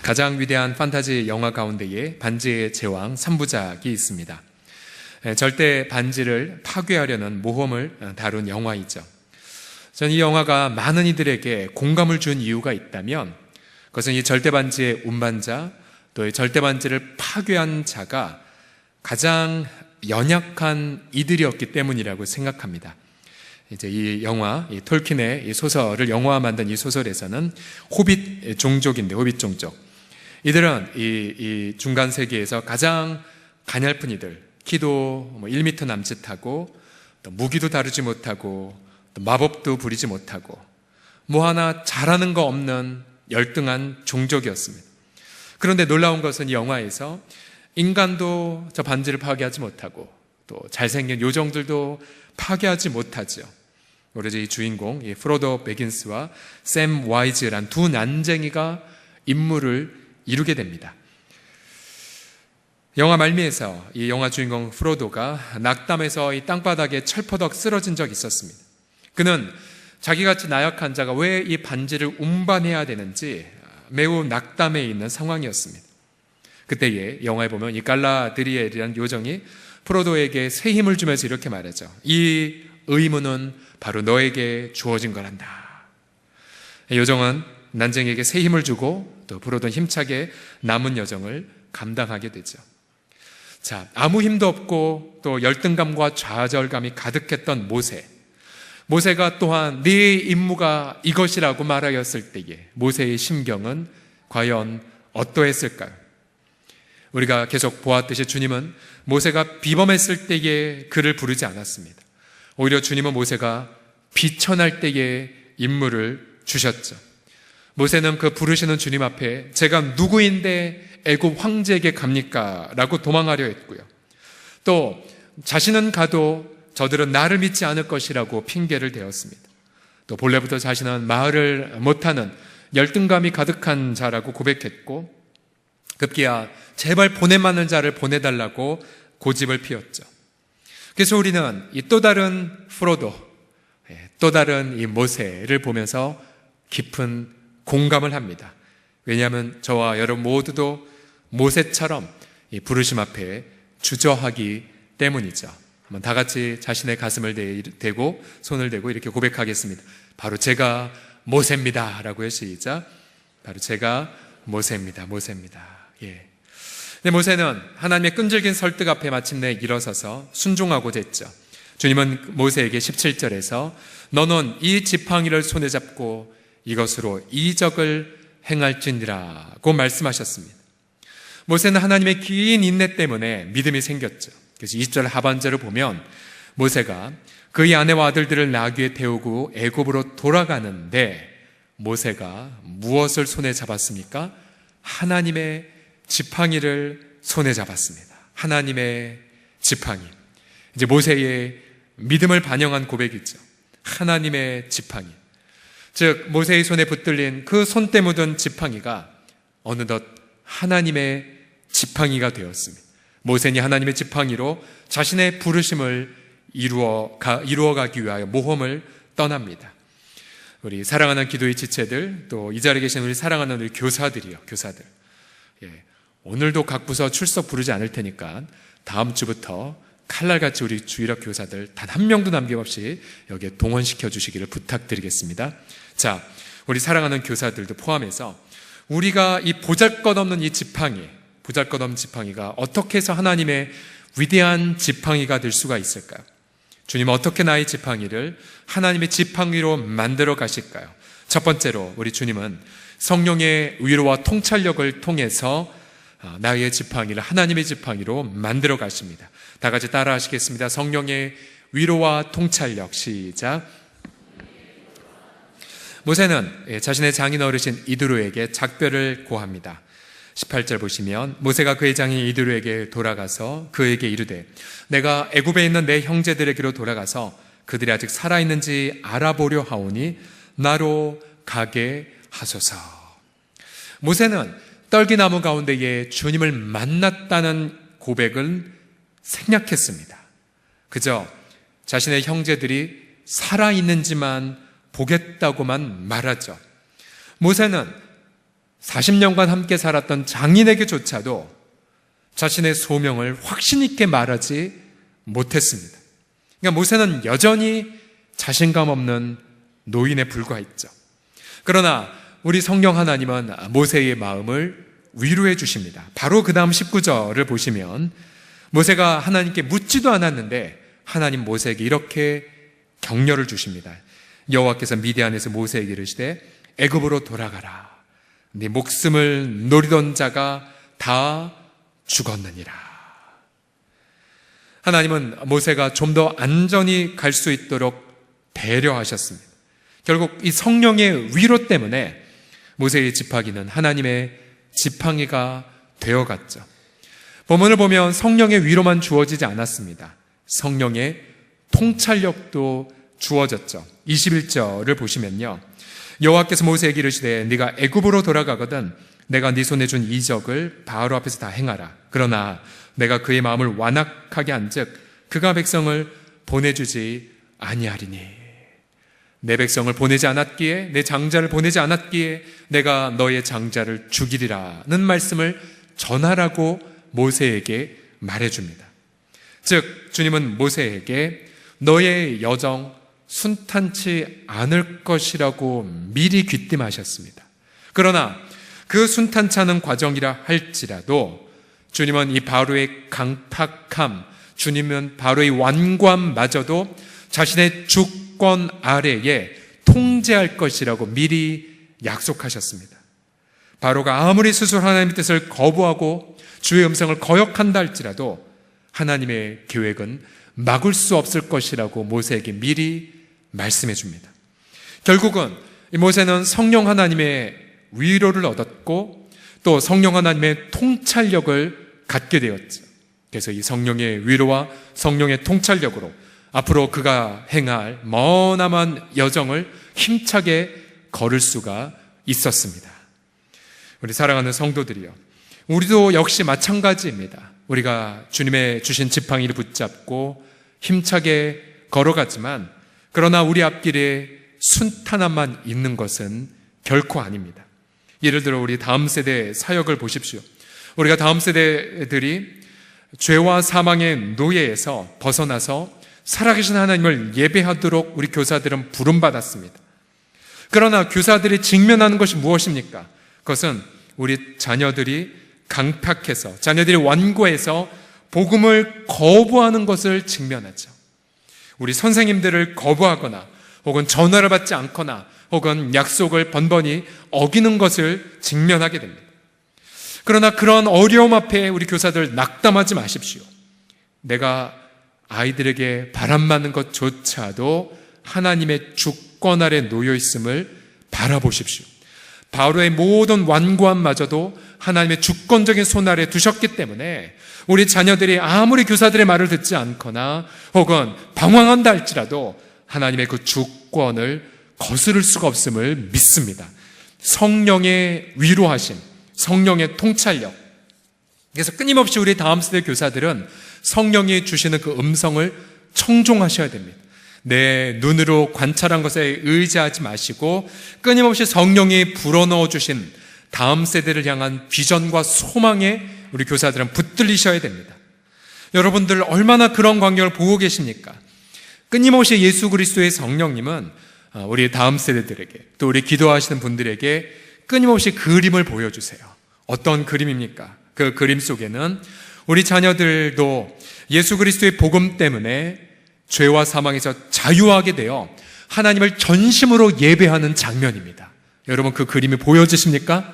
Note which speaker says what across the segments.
Speaker 1: 가장 위대한 판타지 영화 가운데에 반지의 제왕 3부작이 있습니다. 절대 반지를 파괴하려는 모험을 다룬 영화이죠. 저는 이 영화가 많은 이들에게 공감을 준 이유가 있다면 그것은 이 절대 반지의 운반자, 또 이 절대 반지를 파괴한 자가 가장 연약한 이들이었기 때문이라고 생각합니다. 이제 이 영화, 이 톨킨의 이 소설을 영화화 만든 이 소설에서는 호빗 종족인데, 호빗 종족. 이들은 이 중간 세계에서 가장 가냘픈 이들, 키도 1m 남짓하고, 또 무기도 다루지 못하고, 또 마법도 부리지 못하고, 뭐 하나 잘하는 거 없는 열등한 종족이었습니다. 그런데 놀라운 것은 이 영화에서 인간도 저 반지를 파괴하지 못하고, 또 잘생긴 요정들도 파괴하지 못하죠. 오로지 이 주인공, 이 프로도 베긴스와 샘 와이즈란 두 난쟁이가 임무를 이루게 됩니다. 영화 말미에서 이 영화 주인공 프로도가 낙담해서 이 땅바닥에 철퍼덕 쓰러진 적이 있었습니다. 그는 자기같이 나약한 자가 왜 이 반지를 운반해야 되는지 매우 낙담해 있는 상황이었습니다. 그때에 영화에 보면 이 갈라드리엘이라는 요정이 프로도에게 새 힘을 주면서 이렇게 말하죠. 이 의무는 바로 너에게 주어진 거란다. 요정은 난쟁이에게 새 힘을 주고 또 프로도는 힘차게 남은 여정을 감당하게 되죠. 자, 아무 힘도 없고 또 열등감과 좌절감이 가득했던 모세가 또한 네 임무가 이것이라고 말하였을 때에 모세의 심경은 과연 어떠했을까요? 우리가 계속 보았듯이 주님은 모세가 비범했을 때에 그를 부르지 않았습니다. 오히려 주님은 모세가 비천할 때에 임무를 주셨죠. 모세는 그 부르시는 주님 앞에 제가 누구인데 애굽 황제에게 갑니까? 라고 도망하려 했고요. 또 자신은 가도 저들은 나를 믿지 않을 것이라고 핑계를 대었습니다. 또 본래부터 자신은 말을 못하는 열등감이 가득한 자라고 고백했고 급기야 제발 보낼만한 자를 보내달라고 고집을 피웠죠. 그래서 우리는 이 또 다른 프로도, 또 다른 이 모세를 보면서 깊은 공감을 합니다. 왜냐하면 저와 여러분 모두도 모세처럼 이 부르심 앞에 주저하기 때문이죠. 한번 다 같이 자신의 가슴을 대고 손을 대고 이렇게 고백하겠습니다. 바로 제가 모세입니다. 라고요. 시작. 바로 제가 모세입니다. 예. 근데 모세는 하나님의 끈질긴 설득 앞에 마침내 일어서서 순종하고자 했죠. 주님은 모세에게 17절에서 너는 이 지팡이를 손에 잡고 이것으로 이적을 행할지니라고 말씀하셨습니다. 모세는 하나님의 긴 인내 때문에 믿음이 생겼죠. 그래서 20절 하반절을 보면 모세가 그의 아내와 아들들을 나귀에 태우고 애굽으로 돌아가는데 모세가 무엇을 손에 잡았습니까? 하나님의 지팡이를 손에 잡았습니다. 하나님의 지팡이. 이제 모세의 믿음을 반영한 고백이죠. 하나님의 지팡이. 즉 모세의 손에 붙들린 그 손때 묻은 지팡이가 어느덧 하나님의 지팡이가 되었습니다. 모세는 하나님의 지팡이로 자신의 부르심을 이루어가기 위하여 모험을 떠납니다. 우리 사랑하는 기도의 지체들, 또 이 자리에 계신 우리 사랑하는 우리 교사들. 예, 오늘도 각 부서 출석 부르지 않을 테니까 다음 주부터 칼날같이 우리 주일학 교사들 단 한 명도 남김없이 여기에 동원시켜 주시기를 부탁드리겠습니다. 자, 우리 사랑하는 교사들도 포함해서 우리가 이 보잘것없는 이 보잘것없는 지팡이가 어떻게 해서 하나님의 위대한 지팡이가 될 수가 있을까요? 주님은 어떻게 나의 지팡이를 하나님의 지팡이로 만들어 가실까요? 첫 번째로 우리 주님은 성령의 위로와 통찰력을 통해서 나의 지팡이를 하나님의 지팡이로 만들어 가십니다. 다 같이 따라 하시겠습니다. 성령의 위로와 통찰력. 시작. 모세는 자신의 장인 어르신 이드로에게 작별을 고합니다. 18절 보시면 모세가 그의 장인 이드로에게 돌아가서 그에게 이르되 내가 애굽에 있는 내 형제들에게로 돌아가서 그들이 아직 살아있는지 알아보려 하오니 나로 가게 하소서. 모세는 떨기나무 가운데에 주님을 만났다는 고백을 생략했습니다. 그저 자신의 형제들이 살아있는지만 보겠다고만 말하죠. 모세는 40년간 함께 살았던 장인에게조차도 자신의 소명을 확신 있게 말하지 못했습니다. 그러니까 모세는 여전히 자신감 없는 노인에 불과했죠. 그러나 우리 성령 하나님은 모세의 마음을 위로해 주십니다. 바로 그 다음 19절을 보시면 모세가 하나님께 묻지도 않았는데 하나님 모세에게 이렇게 격려를 주십니다. 여호와께서 미디안에서 모세에게 이르시되 애굽으로 돌아가라. 네 목숨을 노리던 자가 다 죽었느니라. 하나님은 모세가 좀 더 안전히 갈 수 있도록 배려하셨습니다. 결국 이 성령의 위로 때문에 모세의 지팡이는 하나님의 지팡이가 되어갔죠. 본문을 보면 성령의 위로만 주어지지 않았습니다. 성령의 통찰력도 주어졌죠. 21절을 보시면요, 여호와께서 모세에게 이르시되 네가 애굽으로 돌아가거든 내가 네 손에 준 이적을 바로 앞에서 다 행하라. 그러나 내가 그의 마음을 완악하게 한즉 그가 백성을 보내주지 아니하리니 내 백성을 보내지 않았기에 내 장자를 보내지 않았기에 내가 너의 장자를 죽이리라는 말씀을 전하라고 모세에게 말해줍니다. 즉 주님은 모세에게 너의 여정 순탄치 않을 것이라고 미리 귀띔하셨습니다. 그러나 그 순탄치 않은 과정이라 할지라도 주님은 이 바로의 강팍함, 주님은 바로의 완고함마저도 자신의 주권 아래에 통제할 것이라고 미리 약속하셨습니다. 바로가 아무리 스스로 하나님의 뜻을 거부하고 주의 음성을 거역한다 할지라도 하나님의 계획은 막을 수 없을 것이라고 모세에게 미리 말씀해 줍니다. 결국은 모세는 성령 하나님의 위로를 얻었고 또 성령 하나님의 통찰력을 갖게 되었죠. 그래서 이 성령의 위로와 성령의 통찰력으로 앞으로 그가 행할 머나먼 여정을 힘차게 걸을 수가 있었습니다. 우리 사랑하는 성도들이요, 우리도 역시 마찬가지입니다. 우리가 주님의 주신 지팡이를 붙잡고 힘차게 걸어가지만 그러나 우리 앞길에 순탄함만 있는 것은 결코 아닙니다. 예를 들어 우리 다음 세대 사역을 보십시오. 우리가 다음 세대들이 죄와 사망의 노예에서 벗어나서 살아계신 하나님을 예배하도록 우리 교사들은 부름받았습니다. 그러나 교사들이 직면하는 것이 무엇입니까? 그것은 우리 자녀들이 강팍해서, 자녀들이 완고해서 복음을 거부하는 것을 직면하죠. 우리 선생님들을 거부하거나 혹은 전화를 받지 않거나 혹은 약속을 번번이 어기는 것을 직면하게 됩니다. 그러나 그런 어려움 앞에 우리 교사들 낙담하지 마십시오. 내가 아이들에게 바람맞는 것조차도 하나님의 주권 아래 놓여 있음을 바라보십시오. 바로의 모든 완고함마저도 하나님의 주권적인 손 아래 두셨기 때문에 우리 자녀들이 아무리 교사들의 말을 듣지 않거나 혹은 방황한다 할지라도 하나님의 그 주권을 거스를 수가 없음을 믿습니다. 성령의 위로하심, 성령의 통찰력. 그래서 끊임없이 우리 다음 세대 교사들은 성령이 주시는 그 음성을 청종하셔야 됩니다. 내 눈으로 관찰한 것에 의지하지 마시고 끊임없이 성령이 불어넣어 주신 다음 세대를 향한 비전과 소망에 우리 교사들은 붙들리셔야 됩니다. 여러분들 얼마나 그런 광경을 보고 계십니까? 끊임없이 예수 그리스도의 성령님은 우리 다음 세대들에게 또 우리 기도하시는 분들에게 끊임없이 그림을 보여주세요. 어떤 그림입니까? 그 그림 속에는 우리 자녀들도 예수 그리스도의 복음 때문에 죄와 사망에서 자유하게 되어 하나님을 전심으로 예배하는 장면입니다. 여러분 그 그림이 보여지십니까?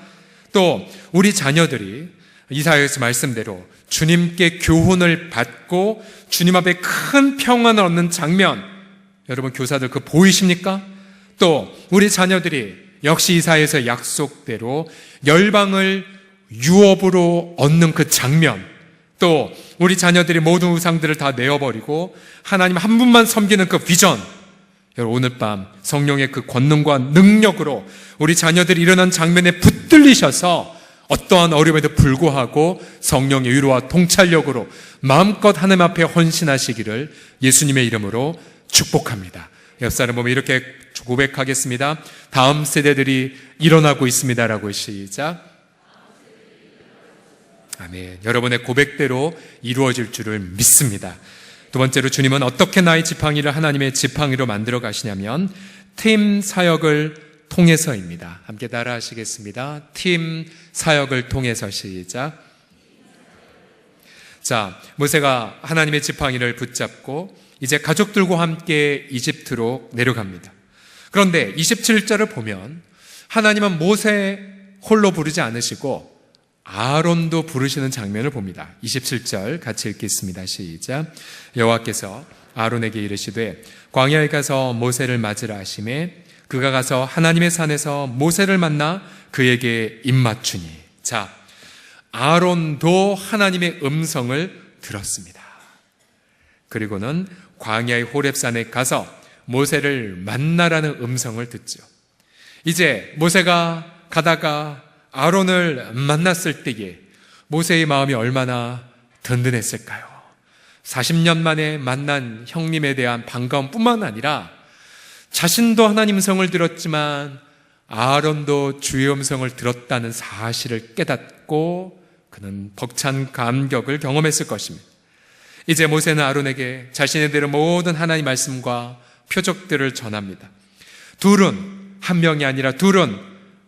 Speaker 1: 또 우리 자녀들이 이사야에서 말씀대로 주님께 교훈을 받고 주님 앞에 큰 평안을 얻는 장면, 여러분 교사들 그 보이십니까? 또 우리 자녀들이 역시 이사야에서 약속대로 열방을 유업으로 얻는 그 장면, 또 우리 자녀들이 모든 우상들을 다 내어버리고 하나님 한 분만 섬기는 그 비전, 여러분 오늘 밤 성령의 그 권능과 능력으로 우리 자녀들이 일어난 장면에 붙들리셔서 어떠한 어려움에도 불구하고 성령의 위로와 통찰력으로 마음껏 하나님 앞에 헌신하시기를 예수님의 이름으로 축복합니다. 옆 사람 보면 이렇게 고백하겠습니다. 다음 세대들이 일어나고 있습니다라고. 시작. 아멘. 여러분의 고백대로 이루어질 줄을 믿습니다. 두 번째로 주님은 어떻게 나의 지팡이를 하나님의 지팡이로 만들어 가시냐면 팀 사역을 통해서입니다. 함께 따라 하시겠습니다. 팀 사역을 통해서. 시작. 자, 모세가 하나님의 지팡이를 붙잡고 이제 가족들과 함께 이집트로 내려갑니다. 그런데 27절을 보면 하나님은 모세 홀로 부르지 않으시고 아론도 부르시는 장면을 봅니다. 27절 같이 읽겠습니다. 시작. 여호와께서 아론에게 이르시되 광야에 가서 모세를 맞으라 하시매 그가 가서 하나님의 산에서 모세를 만나 그에게 입맞추니. 자, 아론도 하나님의 음성을 들었습니다. 그리고는 광야의 호렙산에 가서 모세를 만나라는 음성을 듣죠. 이제 모세가 가다가 아론을 만났을 때에 모세의 마음이 얼마나 든든했을까요? 40년 만에 만난 형님에 대한 반가움뿐만 아니라 자신도 하나님 음성을 들었지만 아론도 주의 음성을 들었다는 사실을 깨닫고 그는 벅찬 감격을 경험했을 것입니다. 이제 모세는 아론에게 자신의 들은 모든 하나님 말씀과 표적들을 전합니다. 둘은, 한 명이 아니라 둘은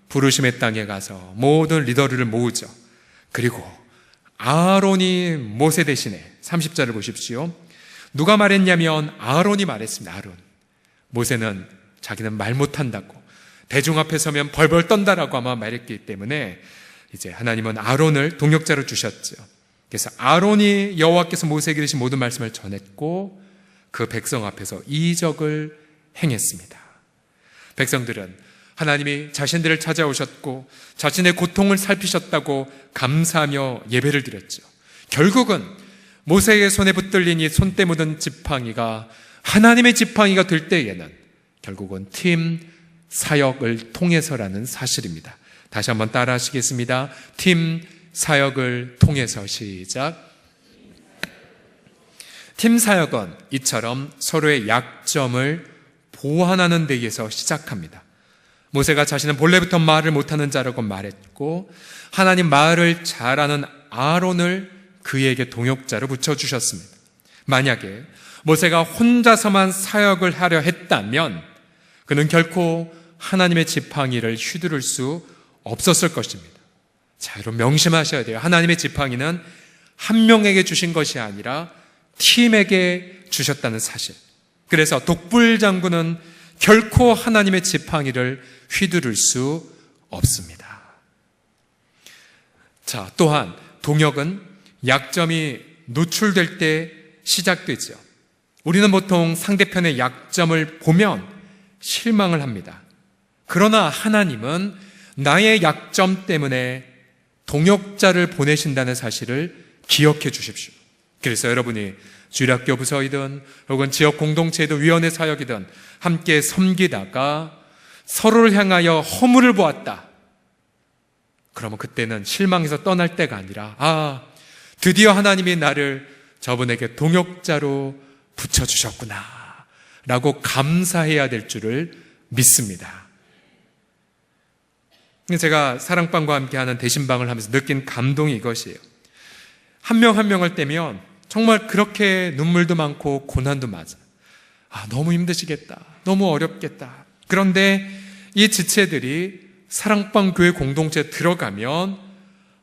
Speaker 1: 부르심의 땅에 가서 모든 리더를 모으죠. 그리고 아론이 모세 대신에 30절을 보십시오. 누가 말했냐면 아론이 말했습니다. 아론. 모세는 자기는 말 못한다고, 대중 앞에 서면 벌벌 떤다라고 아마 말했기 때문에 이제 하나님은 아론을 동역자로 주셨죠. 그래서 아론이 여호와께서 모세에게 이르신 모든 말씀을 전했고 그 백성 앞에서 이적을 행했습니다. 백성들은 하나님이 자신들을 찾아오셨고 자신의 고통을 살피셨다고 감사하며 예배를 드렸죠. 결국은 모세의 손에 붙들린 이 손때 묻은 지팡이가 하나님의 지팡이가 될 때에는 결국은 팀 사역을 통해서라는 사실입니다. 다시 한번 따라 하시겠습니다. 팀 사역을 통해서. 시작. 팀 사역은 이처럼 서로의 약점을 보완하는 데에서 시작합니다. 모세가 자신은 본래부터 말을 못하는 자라고 말했고 하나님 말을 잘하는 아론을 그에게 동역자로 붙여주셨습니다. 만약에 모세가 혼자서만 사역을 하려 했다면 그는 결코 하나님의 지팡이를 휘두를 수 없었을 것입니다. 자, 여러분 명심하셔야 돼요. 하나님의 지팡이는 한 명에게 주신 것이 아니라 팀에게 주셨다는 사실. 그래서 독불장군은 결코 하나님의 지팡이를 휘두를 수 없습니다. 자, 또한 동역은 약점이 노출될 때 시작되죠. 우리는 보통 상대편의 약점을 보면 실망을 합니다. 그러나 하나님은 나의 약점 때문에 동역자를 보내신다는 사실을 기억해 주십시오. 그래서 여러분이 주일학교 부서이든 혹은 지역 공동체이든 위원회 사역이든 함께 섬기다가 서로를 향하여 허물을 보았다. 그러면 그때는 실망해서 떠날 때가 아니라 드디어 하나님이 나를 저분에게 동역자로 붙여주셨구나 라고 감사해야 될 줄을 믿습니다. 제가 사랑방과 함께하는 대신방을 하면서 느낀 감동이 이것이에요. 한 명 한 명을 떼면 정말 그렇게 눈물도 많고 고난도 많아요. 너무 힘드시겠다. 너무 어렵겠다. 그런데 이 지체들이 사랑방 교회 공동체에 들어가면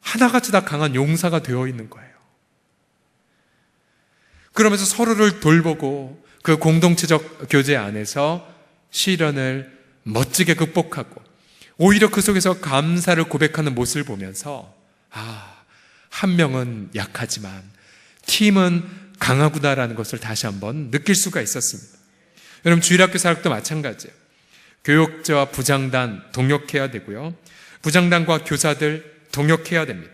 Speaker 1: 하나같이 다 강한 용사가 되어 있는 거예요. 그러면서 서로를 돌보고 그 공동체적 교제 안에서 시련을 멋지게 극복하고 오히려 그 속에서 감사를 고백하는 모습을 보면서 한 명은 약하지만 팀은 강하구나라는 것을 다시 한번 느낄 수가 있었습니다. 여러분 주일학교 사역도 마찬가지예요. 교육자와 부장단 동역해야 되고요. 부장단과 교사들 동역해야 됩니다.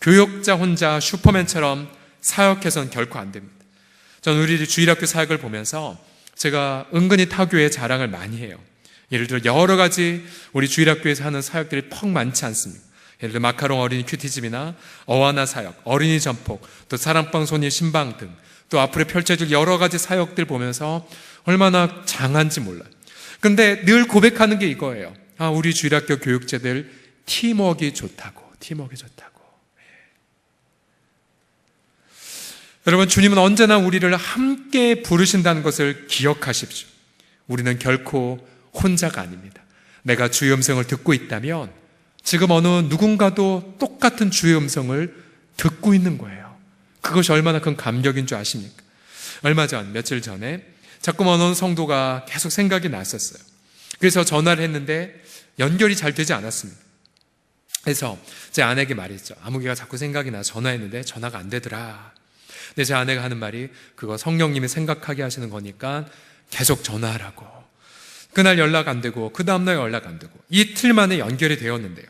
Speaker 1: 교육자 혼자 슈퍼맨처럼 사역해서는 결코 안 됩니다. 저는 우리 주일학교 사역을 보면서 제가 은근히 타교의 자랑을 많이 해요. 예를 들어 여러 가지 우리 주일학교에서 하는 사역들이 퍽 많지 않습니다. 예를 들어 마카롱 어린이 큐티즘이나 어와나 사역, 어린이 전폭, 또 사랑방 소녀 신방 등 또 앞으로 펼쳐질 여러 가지 사역들 보면서 얼마나 장한지 몰라요. 근데 늘 고백하는 게 이거예요. 우리 주일학교 교육자들 팀워크가 좋다고. 여러분, 주님은 언제나 우리를 함께 부르신다는 것을 기억하십시오. 우리는 결코 혼자가 아닙니다. 내가 주의 음성을 듣고 있다면 지금 어느 누군가도 똑같은 주의 음성을 듣고 있는 거예요. 그것이 얼마나 큰 감격인 줄 아십니까? 며칠 전에 자꾸 어느 성도가 계속 생각이 났었어요. 그래서 전화를 했는데 연결이 잘 되지 않았습니다. 그래서 제 아내에게 말했죠. 아무개가 자꾸 생각이 나 전화했는데 전화가 안 되더라. 근데 제 아내가 하는 말이 그거 성령님이 생각하게 하시는 거니까 계속 전화하라고. 그날 연락 안 되고 그 다음날 연락 안 되고 이틀 만에 연결이 되었는데요.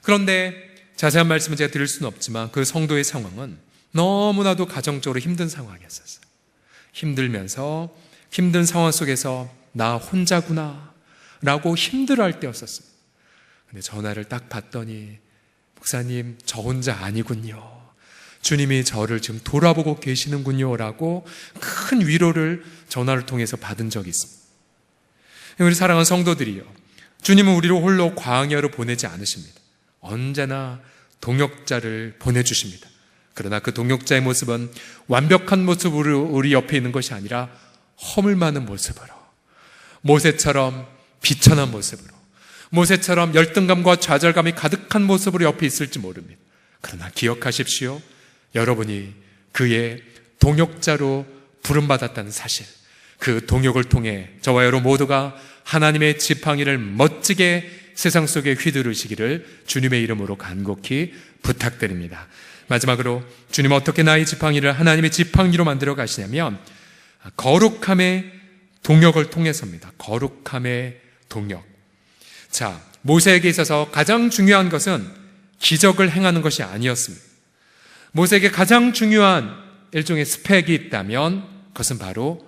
Speaker 1: 그런데 자세한 말씀은 제가 드릴 수는 없지만 그 성도의 상황은 너무나도 가정적으로 힘든 상황이었어요. 힘들면서 힘든 상황 속에서 나 혼자구나 라고 힘들어할 때였었습니다. 근데 전화를 딱 받더니 목사님 저 혼자 아니군요. 주님이 저를 지금 돌아보고 계시는군요 라고 큰 위로를 전화를 통해서 받은 적이 있습니다. 우리 사랑하는 성도들이요, 주님은 우리를 홀로 광야로 보내지 않으십니다. 언제나 동역자를 보내주십니다. 그러나 그 동역자의 모습은 완벽한 모습으로 우리 옆에 있는 것이 아니라 허물 많은 모습으로, 모세처럼 비천한 모습으로, 모세처럼 열등감과 좌절감이 가득한 모습으로 옆에 있을지 모릅니다. 그러나 기억하십시오. 여러분이 그의 동역자로 부름받았다는 사실, 그 동역을 통해 저와 여러분 모두가 하나님의 지팡이를 멋지게 세상 속에 휘두르시기를 주님의 이름으로 간곡히 부탁드립니다. 마지막으로 주님은 어떻게 나의 지팡이를 하나님의 지팡이로 만들어 가시냐면 거룩함의 동역을 통해서입니다. 거룩함의 동역. 자, 모세에게 있어서 가장 중요한 것은 기적을 행하는 것이 아니었습니다. 모세에게 가장 중요한 일종의 스펙이 있다면 그것은 바로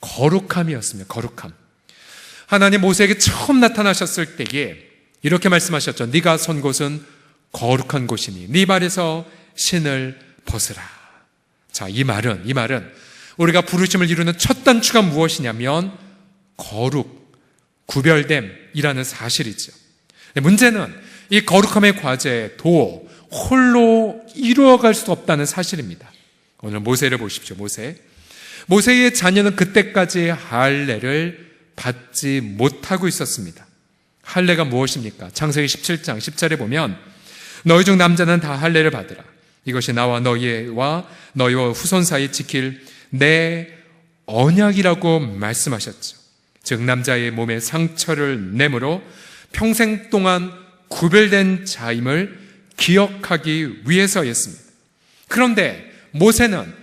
Speaker 1: 거룩함이었습니다. 거룩함. 하나님 모세에게 처음 나타나셨을 때에 이렇게 말씀하셨죠. 네가 선 곳은 거룩한 곳이니 네 발에서 신을 벗으라. 자, 이 말은 우리가 부르심을 이루는 첫 단추가 무엇이냐면 거룩, 구별됨이라는 사실이죠. 문제는 이 거룩함의 과제도 홀로 이루어갈 수 없다는 사실입니다. 오늘 모세를 보십시오. 모세의 자녀는 그때까지 할례를 받지 못하고 있었습니다. 할례가 무엇입니까? 창세기 17장 10절에 보면 너희 중 남자는 다 할례를 받으라. 이것이 나와 너희와 후손 사이 지킬 내 언약이라고 말씀하셨죠. 즉 남자의 몸에 상처를 내므로 평생 동안 구별된 자임을 기억하기 위해서였습니다. 그런데 모세는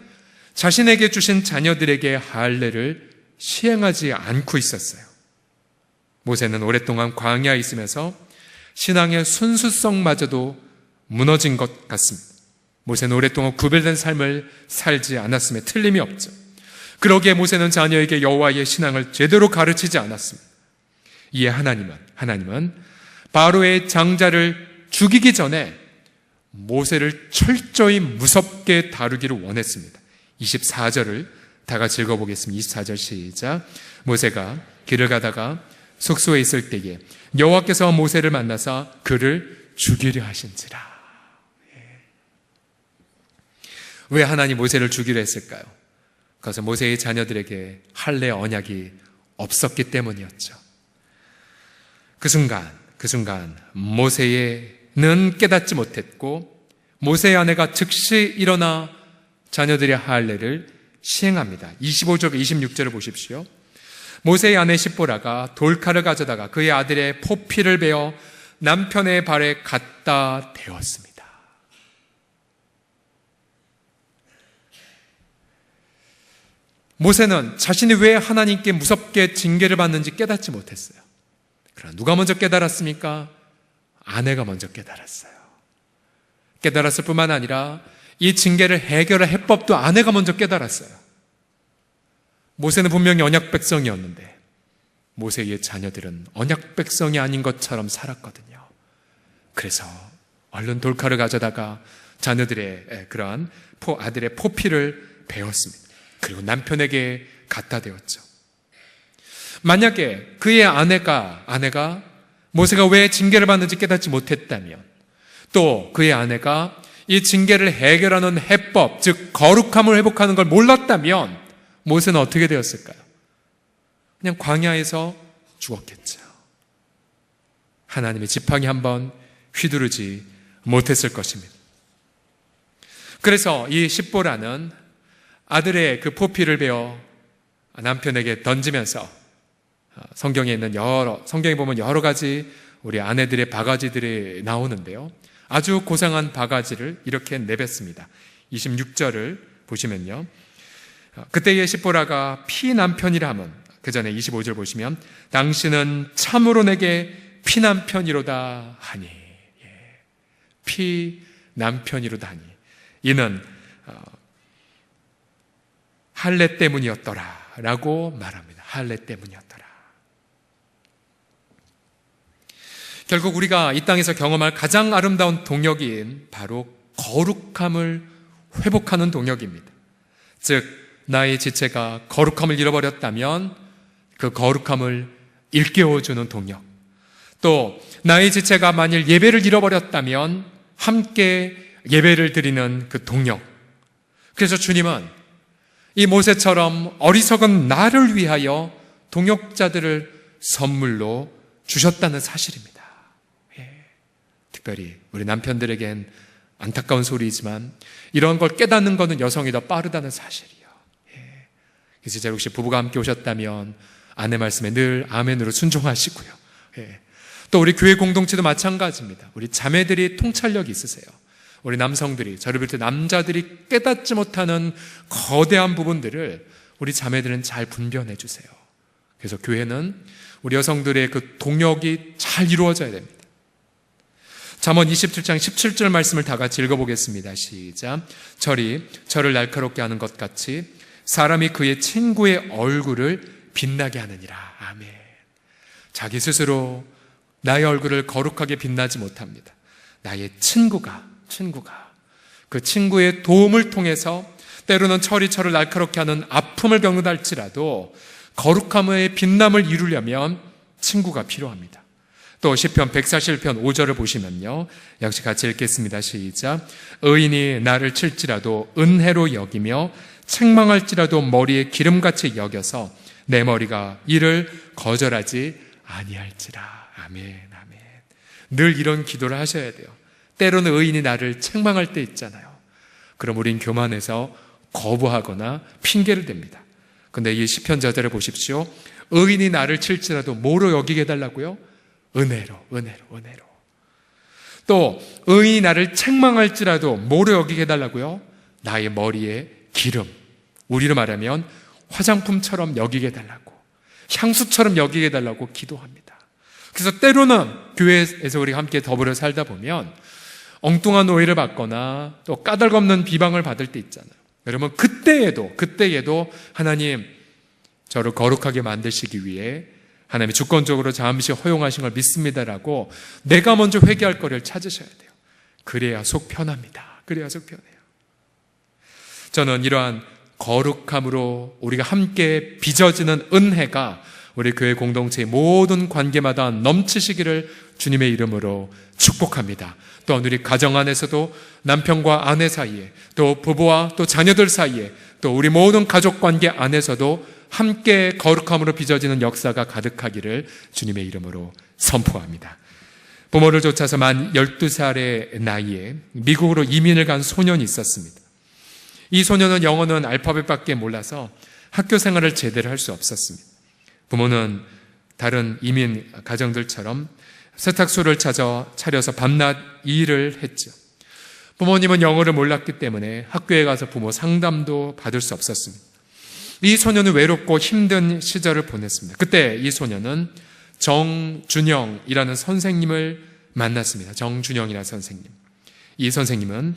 Speaker 1: 자신에게 주신 자녀들에게 할례를 시행하지 않고 있었어요. 모세는 오랫동안 광야에 있으면서 신앙의 순수성마저도 무너진 것 같습니다. 모세는 오랫동안 구별된 삶을 살지 않았음에 틀림이 없죠. 그러기에 모세는 자녀에게 여호와의 신앙을 제대로 가르치지 않았습니다. 이에 하나님은 바로의 장자를 죽이기 전에 모세를 철저히 무섭게 다루기를 원했습니다. 24절을 다 같이 읽어보겠습니다. 24절 시작. 모세가 길을 가다가 숙소에 있을 때에 여호와께서 모세를 만나사 그를 죽이려 하신지라. 왜 하나님 모세를 죽이려 했을까요? 그것은 모세의 자녀들에게 할례 언약이 없었기 때문이었죠. 그 순간 모세는 깨닫지 못했고 모세의 아내가 즉시 일어나 자녀들의 할례를 시행합니다. 25절 26절을 보십시오. 모세의 아내 십보라가 돌칼을 가져다가 그의 아들의 포피를 베어 남편의 발에 갖다 대었습니다. 모세는 자신이 왜 하나님께 무섭게 징계를 받는지 깨닫지 못했어요. 그러나 누가 먼저 깨달았습니까? 아내가 먼저 깨달았어요. 깨달았을 뿐만 아니라 이 징계를 해결할 해법도 아내가 먼저 깨달았어요. 모세는 분명히 언약 백성이었는데 모세의 자녀들은 언약 백성이 아닌 것처럼 살았거든요. 그래서 얼른 돌칼을 가져다가 자녀들의 그러한 아들의 포피를 베었습니다. 그리고 남편에게 갖다 대었죠. 만약에 그의 아내가 모세가 왜 징계를 받는지 깨닫지 못했다면, 또 그의 아내가 이 징계를 해결하는 해법, 즉 거룩함을 회복하는 걸 몰랐다면 모세는 어떻게 되었을까요? 그냥 광야에서 죽었겠죠. 하나님의 지팡이 한번 휘두르지 못했을 것입니다. 그래서 이 십보라는 아들의 그 포피를 베어 남편에게 던지면서 성경에 보면 여러 가지 우리 아내들의 바가지들이 나오는데요. 아주 고상한 바가지를 이렇게 내뱉습니다. 26절을 보시면요. 그때의 십보라가 피남편이라 함은, 그 전에 25절 보시면 당신은 참으로 내게 피남편이로다 하니, 피남편이로다 하니, 이는 할례 때문이었더라 라고 말합니다. 할례 때문이었더라. 결국 우리가 이 땅에서 경험할 가장 아름다운 동력인 바로 거룩함을 회복하는 동력입니다. 즉 나의 지체가 거룩함을 잃어버렸다면 그 거룩함을 일깨워주는 동력, 또 나의 지체가 만일 예배를 잃어버렸다면 함께 예배를 드리는 그 동력. 그래서 주님은 이 모세처럼 어리석은 나를 위하여 동역자들을 선물로 주셨다는 사실입니다. 특별히 우리 남편들에겐 안타까운 소리이지만 이런 걸 깨닫는 것은 여성이 더 빠르다는 사실이요. 그래서 혹시 부부가 함께 오셨다면 아내 말씀에 늘 아멘으로 순종하시고요. 또 우리 교회 공동체도 마찬가지입니다. 우리 자매들이 통찰력이 있으세요. 우리 남성들이, 저를 비롯해 남자들이 깨닫지 못하는 거대한 부분들을 우리 자매들은 잘 분별해 주세요. 그래서 교회는 우리 여성들의 그 동역이 잘 이루어져야 됩니다. 잠언 27장 17절 말씀을 다 같이 읽어보겠습니다. 시작. 철이 저를 날카롭게 하는 것 같이 사람이 그의 친구의 얼굴을 빛나게 하느니라. 아멘. 자기 스스로 나의 얼굴을 거룩하게 빛나지 못합니다. 나의 친구가 그 친구의 도움을 통해서 때로는 철이 저를 날카롭게 하는 아픔을 겪는다 할지라도 거룩함의 빛남을 이루려면 친구가 필요합니다. 또 시편 141편 5절을 보시면요, 역시 같이 읽겠습니다. 시작. 의인이 나를 칠지라도 은혜로 여기며 책망할지라도 머리에 기름같이 여겨서 내 머리가 이를 거절하지 아니할지라. 아멘, 아멘. 늘 이런 기도를 하셔야 돼요. 때로는 의인이 나를 책망할 때 있잖아요. 그럼 우린 교만해서 거부하거나 핑계를 댑니다. 근데 이 시편 저절을 보십시오. 의인이 나를 칠지라도 뭐로 여기게 해달라고요? 은혜로. 또 의인이 나를 책망할지라도 뭐로 여기게 해달라고요? 나의 머리에 기름, 우리로 말하면 화장품처럼 여기게 해달라고, 향수처럼 여기게 해달라고 기도합니다. 그래서 때로는 교회에서 우리 함께 더불어 살다 보면 엉뚱한 오해를 받거나 또 까닭없는 비방을 받을 때 있잖아요. 여러분, 그때에도 하나님 저를 거룩하게 만드시기 위해 하나님이 주권적으로 잠시 허용하신 걸 믿습니다라고 내가 먼저 회개할 거리를 찾으셔야 돼요. 그래야 속 편합니다. 그래야 속 편해요. 저는 이러한 거룩함으로 우리가 함께 빚어지는 은혜가 우리 교회 공동체의 모든 관계마다 넘치시기를 주님의 이름으로 축복합니다. 또한 우리 가정 안에서도 남편과 아내 사이에, 또 부부와 또 자녀들 사이에, 또 우리 모든 가족 관계 안에서도 함께 거룩함으로 빚어지는 역사가 가득하기를 주님의 이름으로 선포합니다. 부모를 쫓아서 만 12살의 나이에 미국으로 이민을 간 소년이 있었습니다. 이 소년은 영어는 알파벳밖에 몰라서 학교 생활을 제대로 할 수 없었습니다. 부모는 다른 이민 가정들처럼 세탁소를 차려서 밤낮 일을 했죠. 부모님은 영어를 몰랐기 때문에 학교에 가서 부모 상담도 받을 수 없었습니다. 이 소년은 외롭고 힘든 시절을 보냈습니다. 그때 이 소년은 정준영이라는 선생님을 만났습니다. 정준영이라는 선생님. 이 선생님은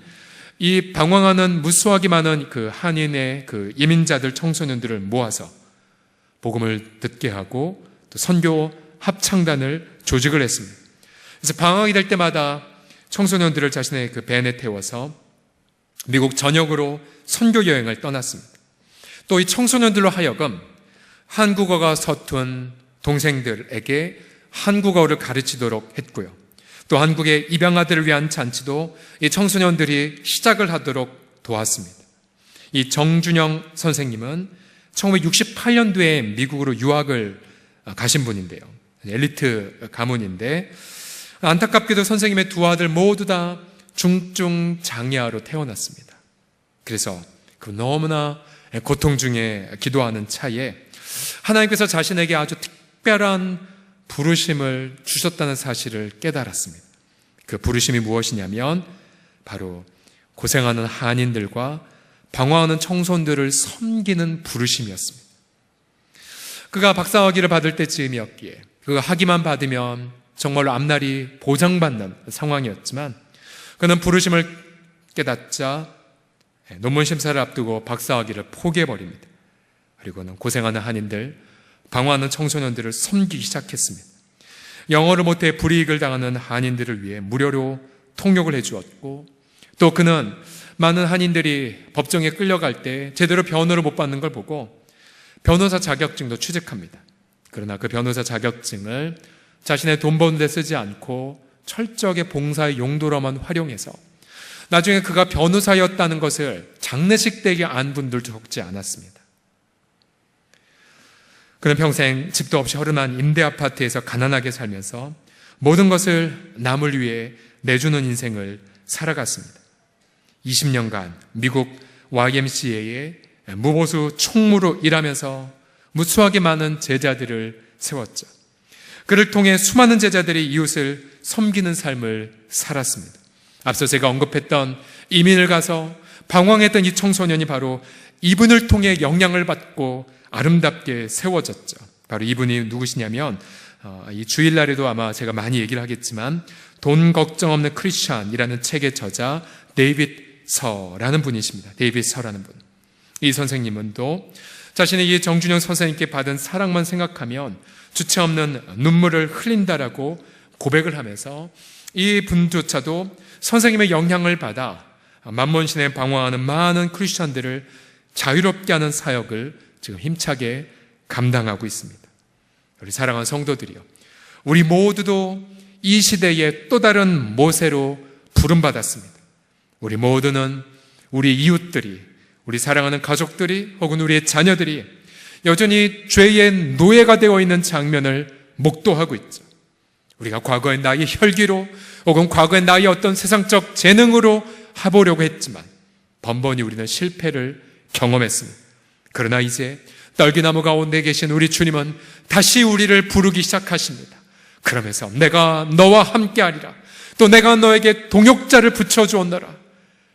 Speaker 1: 이 방황하는 무수하게 많은 그 한인의 그 이민자들 청소년들을 모아서 복음을 듣게 하고 또 선교 합창단을 조직을 했습니다. 그래서 방황이 될 때마다 청소년들을 자신의 그 밴에 태워서 미국 전역으로 선교 여행을 떠났습니다. 또 이 청소년들로 하여금 한국어가 서툰 동생들에게 한국어를 가르치도록 했고요. 또 한국의 입양아들을 위한 잔치도 이 청소년들이 시작을 하도록 도왔습니다. 이 정준영 선생님은 1968년도에 미국으로 유학을 가신 분인데요. 엘리트 가문인데 안타깝게도 선생님의 두 아들 모두 다 중증 장애아로 태어났습니다. 그래서 그 너무나 고통 중에 기도하는 차에 하나님께서 자신에게 아주 특별한 부르심을 주셨다는 사실을 깨달았습니다. 그 부르심이 무엇이냐면 바로 고생하는 한인들과 방황하는 청소년들을 섬기는 부르심이었습니다. 그가 박사학위를 받을 때쯤이었기에 그가 학위만 받으면 정말로 앞날이 보장받는 상황이었지만 그는 부르심을 깨닫자 논문 심사를 앞두고 박사학위를 포기해버립니다. 그리고는 고생하는 한인들, 방황하는 청소년들을 섬기기 시작했습니다. 영어를 못해 불이익을 당하는 한인들을 위해 무료로 통역을 해주었고 또 그는 많은 한인들이 법정에 끌려갈 때 제대로 변호를 못 받는 걸 보고 변호사 자격증도 취득합니다. 그러나 그 변호사 자격증을 자신의 돈 버는 데 쓰지 않고 철저하게 봉사의 용도로만 활용해서 나중에 그가 변호사였다는 것을 장례식 때에 안 분들도 적지 않았습니다. 그는 평생 집도 없이 허름한 임대 아파트에서 가난하게 살면서 모든 것을 남을 위해 내주는 인생을 살아갔습니다. 20년간 미국 YMCA의 무보수 총무로 일하면서 무수하게 많은 제자들을 세웠죠. 그를 통해 수많은 제자들이 이웃을 섬기는 삶을 살았습니다. 앞서 제가 언급했던 이민을 가서 방황했던 이 청소년이 바로 이분을 통해 영향을 받고 아름답게 세워졌죠. 바로 이분이 누구시냐면 이 주일날에도 아마 제가 많이 얘기를 하겠지만 돈 걱정 없는 크리스찬이라는 책의 저자 데이빗 서라는 분이십니다. 데이빗 서라는 분. 이 선생님은 또 자신의 이 정준영 선생님께 받은 사랑만 생각하면 주체 없는 눈물을 흘린다라고 고백을 하면서 이 분조차도 선생님의 영향을 받아 만몬신에 방황하는 많은 크리스찬들을 자유롭게 하는 사역을 지금 힘차게 감당하고 있습니다. 우리 사랑하는 성도들이요, 우리 모두도 이 시대의 또 다른 모세로 부름받았습니다. 우리 모두는 우리 이웃들이, 우리 사랑하는 가족들이 혹은 우리의 자녀들이 여전히 죄의 노예가 되어 있는 장면을 목도하고 있죠. 우리가 과거의 나의 혈기로 혹은 과거의 나의 어떤 세상적 재능으로 해보려고 했지만 번번이 우리는 실패를 경험했습니다. 그러나 이제 떨기나무 가운데 계신 우리 주님은 다시 우리를 부르기 시작하십니다. 그러면서 내가 너와 함께하리라, 또 내가 너에게 동역자를 붙여주었노라.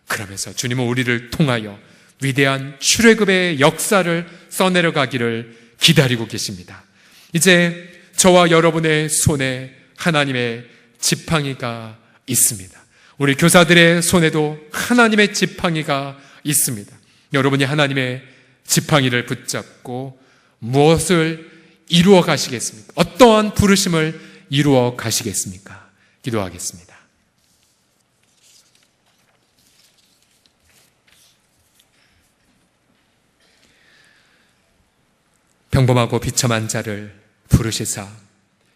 Speaker 1: 그러면서 주님은 우리를 통하여 위대한 출애굽의 역사를 써내려가기를 기다리고 계십니다. 이제 저와 여러분의 손에 하나님의 지팡이가 있습니다. 우리 교사들의 손에도 하나님의 지팡이가 있습니다. 여러분이 하나님의 지팡이를 붙잡고 무엇을 이루어 가시겠습니까? 어떠한 부르심을 이루어 가시겠습니까? 기도하겠습니다. 평범하고 비참한 자를 부르시사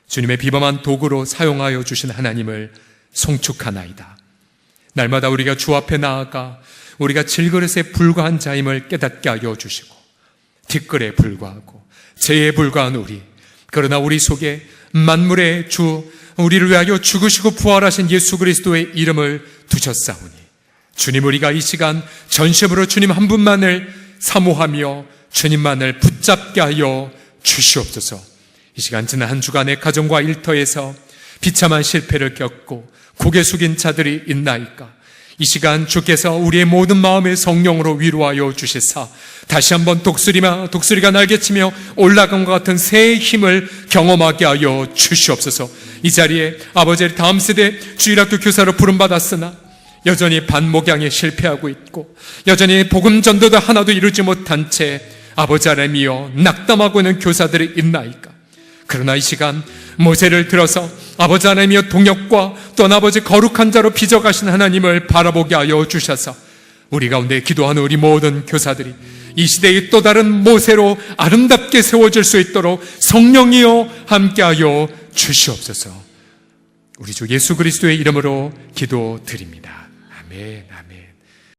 Speaker 1: 주님의 비범한 도구로 사용하여 주신 하나님을 송축하나이다. 날마다 우리가 주 앞에 나아가 우리가 질그릇에 불과한 자임을 깨닫게 하여 주시고 뒷글에 불과하고 죄에 불과한 우리, 그러나 우리 속에 만물의 주, 우리를 위하여 죽으시고 부활하신 예수 그리스도의 이름을 두셨사오니 주님, 우리가 이 시간 전심으로 주님 한 분만을 사모하며 주님만을 붙잡게 하여 주시옵소서. 이 시간 지난 한 주간의 가정과 일터에서 비참한 실패를 겪고 고개 숙인 자들이 있나이까? 이 시간 주께서 우리의 모든 마음의 성령으로 위로하여 주시사 다시 한번 독수리가 날개치며 올라간 것 같은 새의 힘을 경험하게 하여 주시옵소서. 이 자리에 아버지의 다음 세대 주일학교 교사로 부름받았으나 여전히 반목양에 실패하고 있고 여전히 복음 전도도 하나도 이루지 못한 채 아버지 아래미어 낙담하고 있는 교사들이 있나이까? 그러나 이 시간 모세를 들어서 아버지 하나님이여 동역과 또 아버지 거룩한 자로 빚어가신 하나님을 바라보게 하여 주셔서 우리 가운데 기도하는 우리 모든 교사들이 이 시대의 또 다른 모세로 아름답게 세워질 수 있도록 성령이여 함께하여 주시옵소서. 우리 주 예수 그리스도의 이름으로 기도드립니다. 아멘, 아멘.